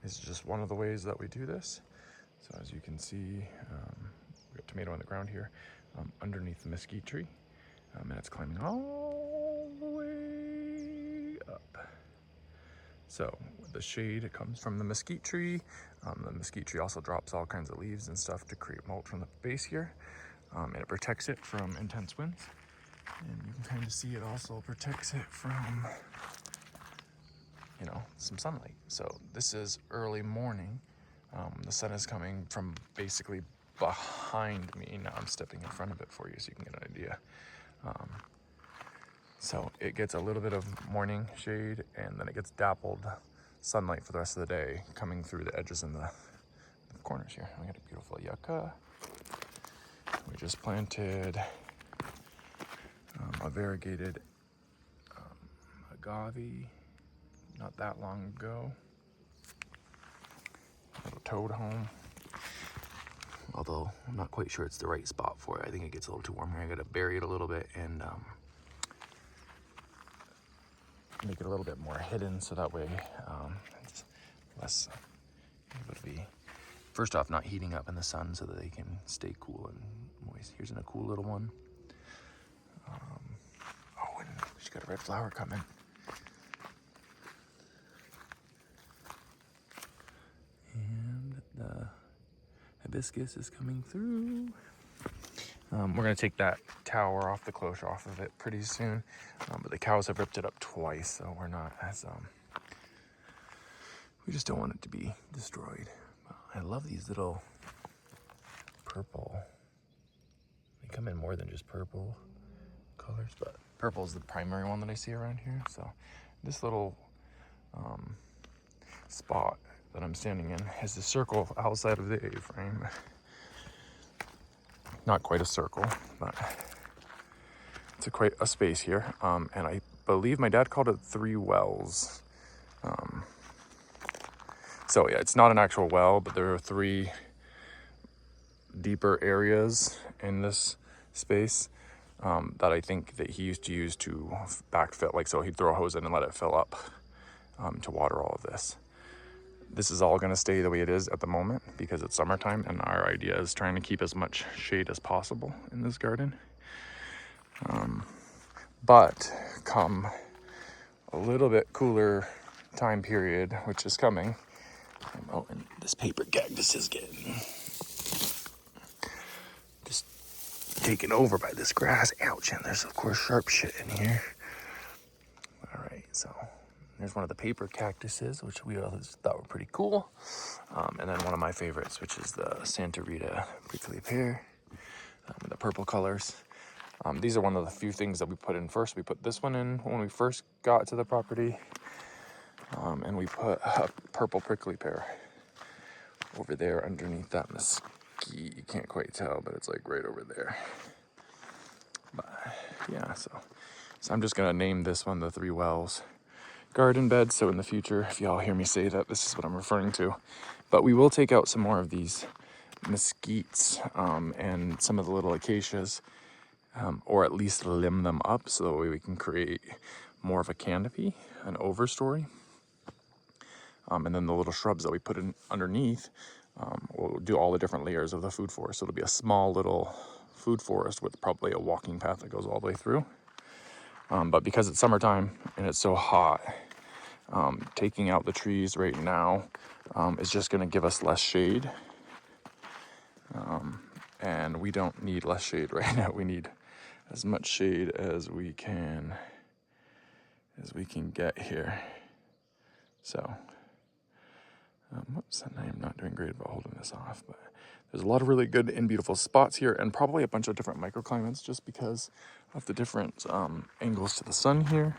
is just one of the ways that we do this. So as you can see, we got tomato on the ground here underneath the mesquite tree, and it's climbing all the way up. So the shade comes from the mesquite tree. The mesquite tree also drops all kinds of leaves and stuff to create mulch from the base here, and it protects it from intense winds. And you can kind of see it also protects it from, you know, some sunlight. So this is early morning. The sun is coming from basically behind me. Now I'm stepping in front of it for you so you can get an idea. So it gets a little bit of morning shade, and then it gets dappled sunlight for the rest of the day coming through the edges and the corners here. We got a beautiful yucca. We just planted a variegated agave not that long ago. A little toad home. Although I'm not quite sure it's the right spot for it. I think it gets a little too warm here. I gotta bury it a little bit and make it a little bit more hidden so that way it's less able to be, first off, not heating up in the sun so that they can stay cool and moist. Here's a cool little one. Oh, and she's got a red flower coming. And the hibiscus is coming through. We're gonna take that tower off, the cloche off of it pretty soon, but the cows have ripped it up twice, so we're not as, we just don't want it to be destroyed. I love these little purple, they come in more than just purple colors, but purple is the primary one that I see around here. So this little spot that I'm standing in has a circle outside of the A-frame. Not quite a circle, but it's quite a space here. And I believe my dad called it 3 wells. So yeah, it's not an actual well, but there are 3 deeper areas in this space that I think that he used to use to backfill. Like, so he'd throw a hose in and let it fill up to water all of this. This is all gonna stay the way it is at the moment because it's summertime, and our idea is trying to keep as much shade as possible in this garden. But come a little bit cooler time period, which is coming, oh, and this paper cactus is getting just taken over by this grass. Ouch, and there's of course sharp shit in here. All right, so there's one of the paper cactuses, which we always thought were pretty cool. And then one of my favorites, which is the Santa Rita prickly pear, the purple colors. These are one of the few things that we put in first. We put this one in when we first got to the property, and we put a purple prickly pear over there underneath that mesquite. You can't quite tell, but it's like right over there. But yeah, so I'm just gonna name this one the 3 wells garden bed, so in the future, if y'all hear me say that, this is what I'm referring to. But we will take out some more of these mesquites and some of the little acacias, or at least limb them up so that way we can create more of a canopy, an overstory. And then the little shrubs that we put in underneath, we'll do all the different layers of the food forest. So it'll be a small little food forest with probably a walking path that goes all the way through. But because it's summertime and it's so hot, taking out the trees right now is just going to give us less shade. And we don't need less shade right now. We need as much shade as we can get here. So, whoops, and I am not doing great about holding this off, but there's a lot of really good and beautiful spots here, and probably a bunch of different microclimates just because of the different angles to the sun here.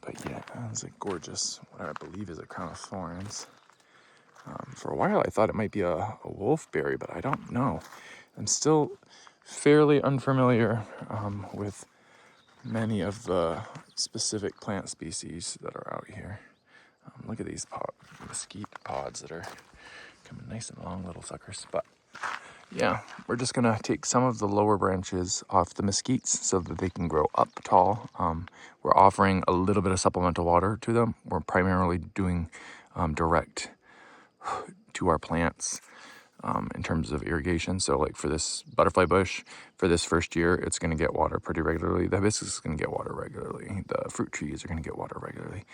But yeah, it's a gorgeous, what I believe is a crown of thorns. For a while I thought it might be a wolfberry, but I don't know. I'm still fairly unfamiliar with many of the specific plant species that are out here. Look at these mesquite pods that are coming nice and long, little suckers. But yeah, we're just gonna take some of the lower branches off the mesquites so that they can grow up tall. We're offering a little bit of supplemental water to them. We're primarily doing direct to our plants in terms of irrigation. So like for this butterfly bush, for this first year, it's gonna get water pretty regularly. The hibiscus is gonna get water regularly. The fruit trees are gonna get water regularly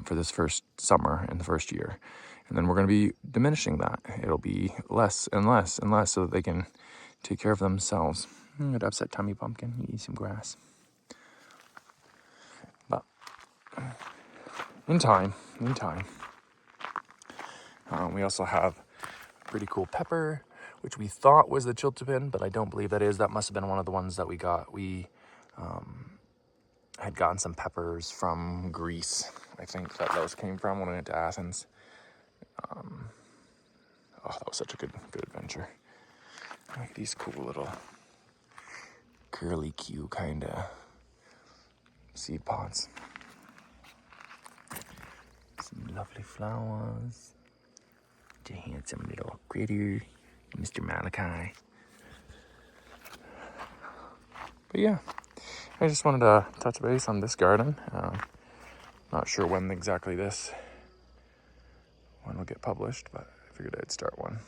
for this first summer and the first year. And then we're gonna be diminishing that. It'll be less and less and less so that they can take care of themselves. Good upset tummy pumpkin, you eat some grass. But in time, we also have a pretty cool pepper, which we thought was the chiltepin, but I don't believe that is. That must have been one of the ones that we got. We had gotten some peppers from Greece. I think that those came from when we went to Athens. Oh, that was such a good adventure. Like these cool little curly Q kind of seed pods. Some lovely flowers. The handsome little critter, Mr. Malachi. But yeah, I just wanted to touch base on this garden. Not sure when exactly this one will get published, but I figured I'd start one.